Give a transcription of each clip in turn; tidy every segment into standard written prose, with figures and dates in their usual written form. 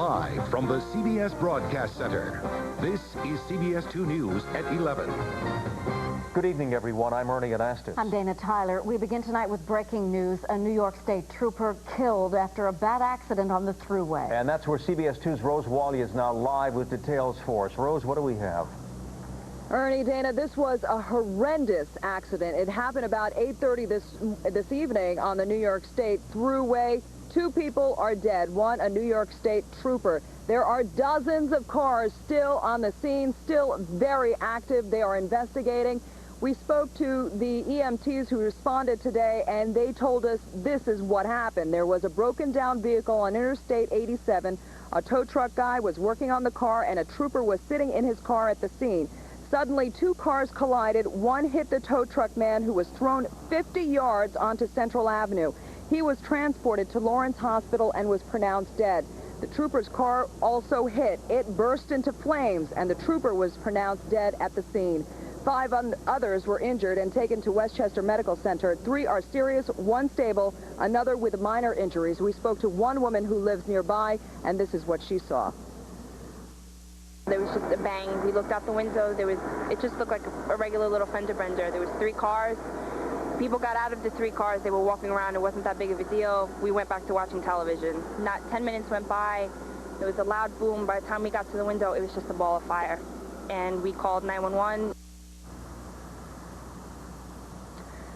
Live from the CBS Broadcast Center, this is CBS 2 News at 11. Good evening, everyone. I'm Ernie Anastos. I'm Dana Tyler. We begin tonight with breaking news. A New York State trooper killed after a bad accident on the thruway. And that's where CBS 2's Rose Wally is now live with details for us. Rose, what do we have? Ernie, Dana, this was a horrendous accident. It happened about 8:30 this evening on the New York State thruway. 2 people are dead, one a New York State trooper. There are dozens of cars still on the scene, still very active. They are investigating. We spoke to the EMTs who responded today, and they told us this is what happened. There was a broken down vehicle on Interstate 87. A tow truck guy was working on the car, and a trooper was sitting in his car at the scene. Suddenly, 2 cars collided. One hit the tow truck man, who was thrown 50 yards onto Central Avenue. He was transported to Lawrence Hospital and was pronounced dead. The trooper's car also hit. It burst into flames, and the trooper was pronounced dead at the scene. 5 others were injured and taken to Westchester Medical Center. 3 are serious, 1 stable, another with minor injuries. We spoke to one woman who lives nearby, and this is what she saw. There was just a bang. We looked out the window. It just looked like a regular little fender bender. There was 3 cars. People got out of the 3 cars. They were walking around. It wasn't that big of a deal. We went back to watching television. Not 10 minutes went by. There was a loud boom. By the time we got to the window, it was just a ball of fire. And we called 911.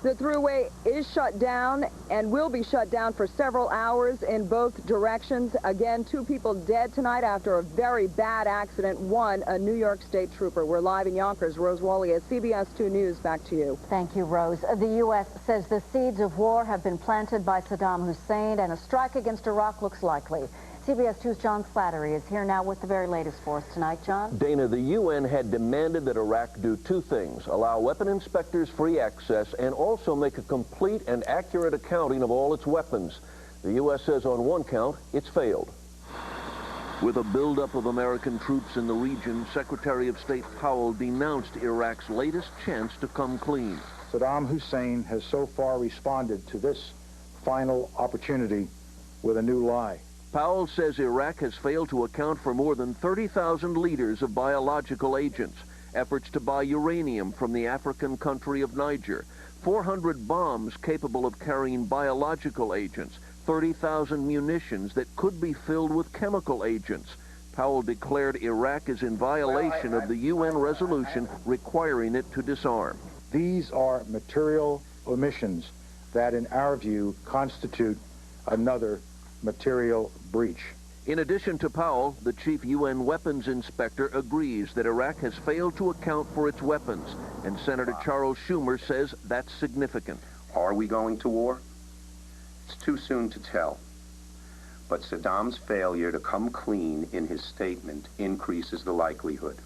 The thruway is shut down and will be shut down for several hours in both directions. Again, 2 people dead tonight after a very bad accident. 1, a New York State trooper. We're live in Yonkers. Rose Wally at CBS 2 News. Back to you. Thank you, Rose. The U.S. says the seeds of war have been planted by Saddam Hussein, and a strike against Iraq looks likely. CBS 2's John Slattery is here now with the very latest for us tonight. John? Dana, the UN had demanded that Iraq do 2 things: allow weapon inspectors free access and also make a complete and accurate accounting of all its weapons. The U.S. says on one count, it's failed. With a buildup of American troops in the region, Secretary of State Powell denounced Iraq's latest chance to come clean. Saddam Hussein has so far responded to this final opportunity with a new lie. Powell says Iraq has failed to account for more than 30,000 liters of biological agents, efforts to buy uranium from the African country of Niger, 400 bombs capable of carrying biological agents, 30,000 munitions that could be filled with chemical agents. Powell declared Iraq is in violation of the UN resolution requiring it to disarm. These are material omissions that, in our view, constitute another material breach. In addition to Powell, the chief UN weapons inspector agrees that Iraq has failed to account for its weapons, and Senator Charles Schumer says that's significant. Are we going to war? It's too soon to tell. But Saddam's failure to come clean in his statement increases the likelihood.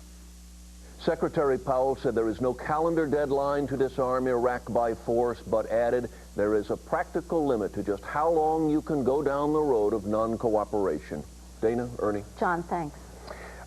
Secretary Powell said there is no calendar deadline to disarm Iraq by force, but added there is a practical limit to just how long you can go down the road of non-cooperation. Dana, Ernie. John, thanks.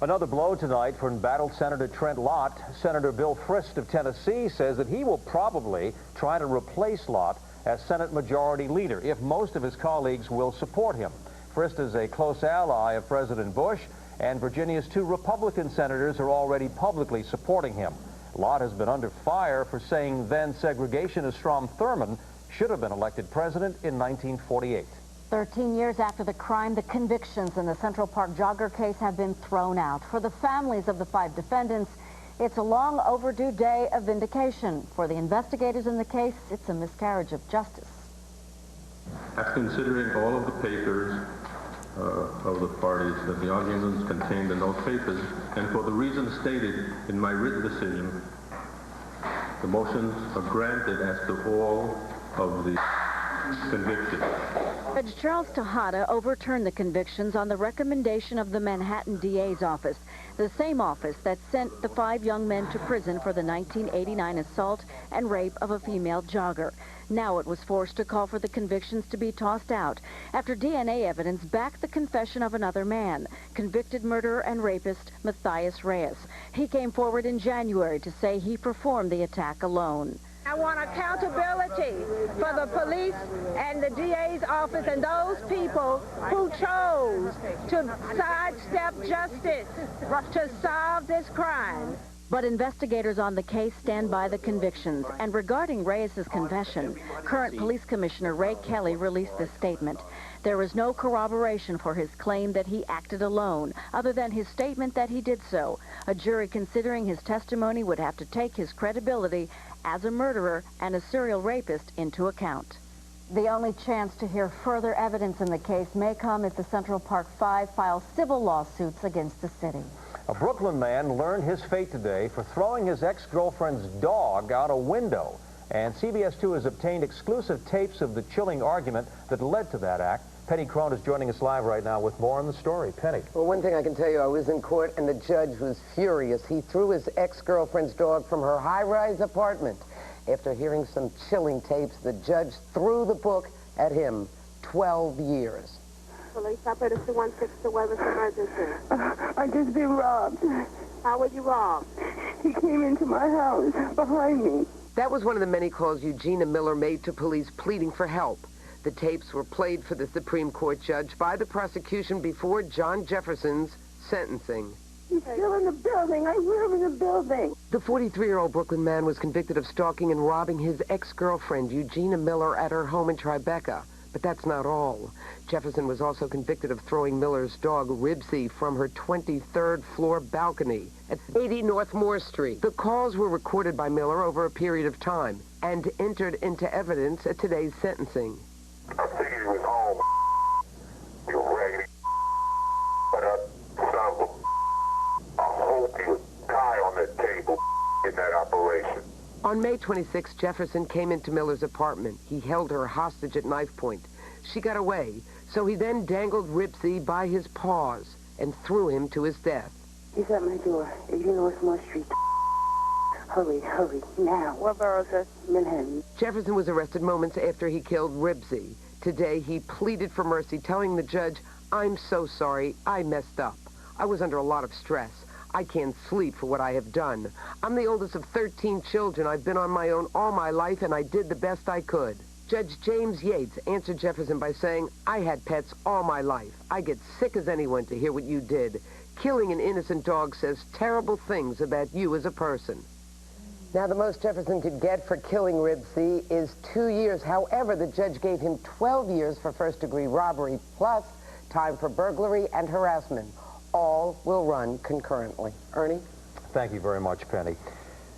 Another blow tonight for embattled Senator Trent Lott. Senator Bill Frist of Tennessee says that he will probably try to replace Lott as Senate Majority Leader if most of his colleagues will support him. Frist is a close ally of President Bush, and Virginia's 2 Republican senators are already publicly supporting him. Lott has been under fire for saying then segregationist Strom Thurmond should have been elected president in 1948. 13 years after the crime, the convictions in the Central Park jogger case have been thrown out. For the families of the 5 defendants, it's a long overdue day of vindication. For the investigators in the case, it's a miscarriage of justice. After considering all of the papers of the parties, that the arguments contained in those papers, and for the reasons stated in my written decision, the motions are granted as to all of the convictions. Judge Charles Tejada overturned the convictions on the recommendation of the Manhattan DA's office, the same office that sent the 5 young men to prison for the 1989 assault and rape of a female jogger. Now it was forced to call for the convictions to be tossed out after DNA evidence backed the confession of another man, convicted murderer and rapist Matthias Reyes. He came forward in January to say he performed the attack alone. I want accountability for the police and the DA's office and those people who chose to sidestep justice to solve this crime. But investigators on the case stand by the convictions. And regarding Reyes's confession, current Police Commissioner Ray Kelly released this statement. There is no corroboration for his claim that he acted alone, other than his statement that he did so. A jury considering his testimony would have to take his credibility as a murderer and a serial rapist into account. The only chance to hear further evidence in the case may come if the Central Park Five files civil lawsuits against the city. A Brooklyn man learned his fate today for throwing his ex-girlfriend's dog out a window. And CBS 2 has obtained exclusive tapes of the chilling argument that led to that act. Penny Crone is joining us live right now with more on the story. Penny. Well, one thing I can tell you, I was in court and the judge was furious. He threw his ex-girlfriend's dog from her high-rise apartment. After hearing some chilling tapes, the judge threw the book at him. 12 years. Police operator 216 Weather's emergency. I just been robbed. How were you robbed? He came into my house behind me. That was one of the many calls Eugenia Miller made to police pleading for help. The tapes were played for the Supreme Court judge by the prosecution before John Jefferson's sentencing. He's still in the building. I hear him in the building. The 43-year-old Brooklyn man was convicted of stalking and robbing his ex-girlfriend, Eugenia Miller, at her home in Tribeca. But that's not all. Jefferson was also convicted of throwing Miller's dog, Ribsy, from her 23rd floor balcony at 80 North Moore Street. The calls were recorded by Miller over a period of time and entered into evidence at today's sentencing. I figured you was home, you raggedy, but I hope you die on that table in that operation. On May 26, Jefferson came into Miller's apartment. He held her hostage at knife point. She got away, so he then dangled Ribsy by his paws and threw him to his death. He's at my door, 80 North Moore Street. Hurry, hurry, now. What borough is it? Manhattan. Jefferson was arrested moments after he killed Ribsy. Today, he pleaded for mercy, telling the judge, "I'm so sorry, I messed up. I was under a lot of stress. I can't sleep for what I have done. I'm the oldest of 13 children. I've been on my own all my life, and I did the best I could." Judge James Yates answered Jefferson by saying, "I had pets all my life. I get sick as anyone to hear what you did. Killing an innocent dog says terrible things about you as a person." Now, the most Jefferson could get for killing Ribsy is 2 years. However, the judge gave him 12 years for first-degree robbery, plus time for burglary and harassment. All will run concurrently. Ernie? Thank you very much, Penny.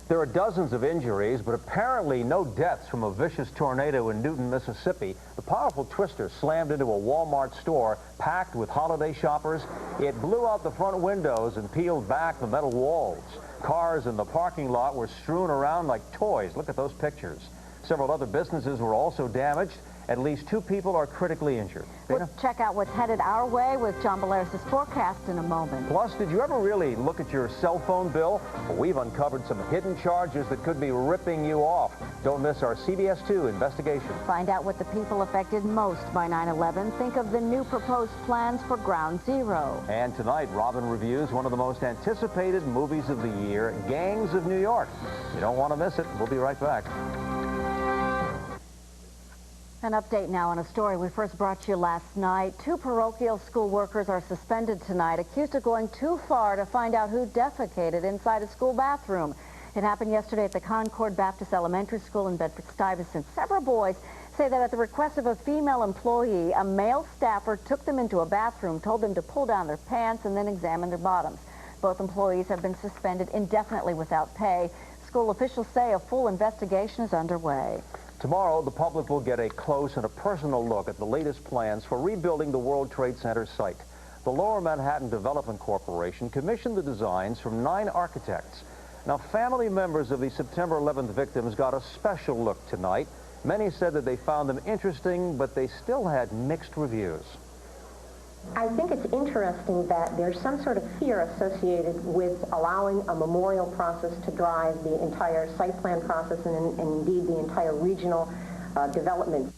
There are dozens of injuries, but apparently no deaths from a vicious tornado in Newton, Mississippi. The powerful twister slammed into a Walmart store packed with holiday shoppers. It blew out the front windows and peeled back the metal walls. Cars in the parking lot were strewn around like toys. Look at those pictures. Several other businesses were also damaged. At least 2 people are critically injured. Dana? We'll check out what's headed our way with John Belaris' forecast in a moment. Plus, did you ever really look at your cell phone bill? Well, we've uncovered some hidden charges that could be ripping you off. Don't miss our CBS 2 investigation. Find out what the people affected most by 9/11. Think of the new proposed plans for Ground Zero. And tonight, Robyn reviews one of the most anticipated movies of the year, Gangs of New York. You don't want to miss it. We'll be right back. An update now on a story we first brought to you last night. 2 parochial school workers are suspended tonight, accused of going too far to find out who defecated inside a school bathroom. It happened yesterday at the Concord Baptist Elementary School in Bedford Stuyvesant. Several boys say that at the request of a female employee, a male staffer took them into a bathroom, told them to pull down their pants, and then examine their bottoms. Both employees have been suspended indefinitely without pay. School officials say a full investigation is underway. Tomorrow, the public will get a close and a personal look at the latest plans for rebuilding the World Trade Center site. The Lower Manhattan Development Corporation commissioned the designs from 9 architects. Now, family members of the September 11th victims got a special look tonight. Many said that they found them interesting, but they still had mixed reviews. I think it's interesting that there's some sort of fear associated with allowing a memorial process to drive the entire site plan process and indeed the entire regional development.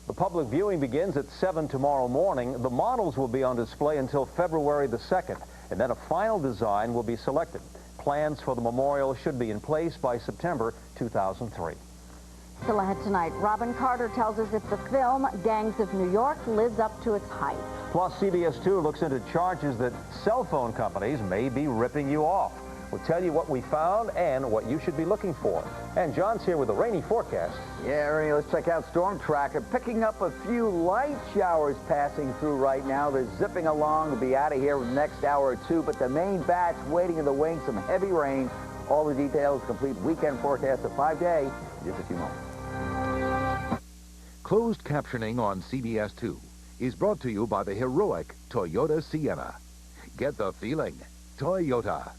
The public viewing begins at 7 tomorrow morning. The models will be on display until February the 2nd, and then a final design will be selected. Plans for the memorial should be in place by September 2003. Still ahead tonight, Robyn Carter tells us if the film Gangs of New York lives up to its hype. Plus, CBS 2 looks into charges that cell phone companies may be ripping you off. We'll tell you what we found and what you should be looking for. And John's here with a rainy forecast. Yeah, Ernie, let's check out Storm Tracker. Picking up a few light showers passing through right now. They're zipping along. We'll be out of here in the next hour or two, but the main batch waiting in the wings, some heavy rain. All the details, complete weekend forecast of 5-day in just a few moments. Closed captioning on CBS 2 is brought to you by the heroic Toyota Sienna. Get the feeling. Toyota.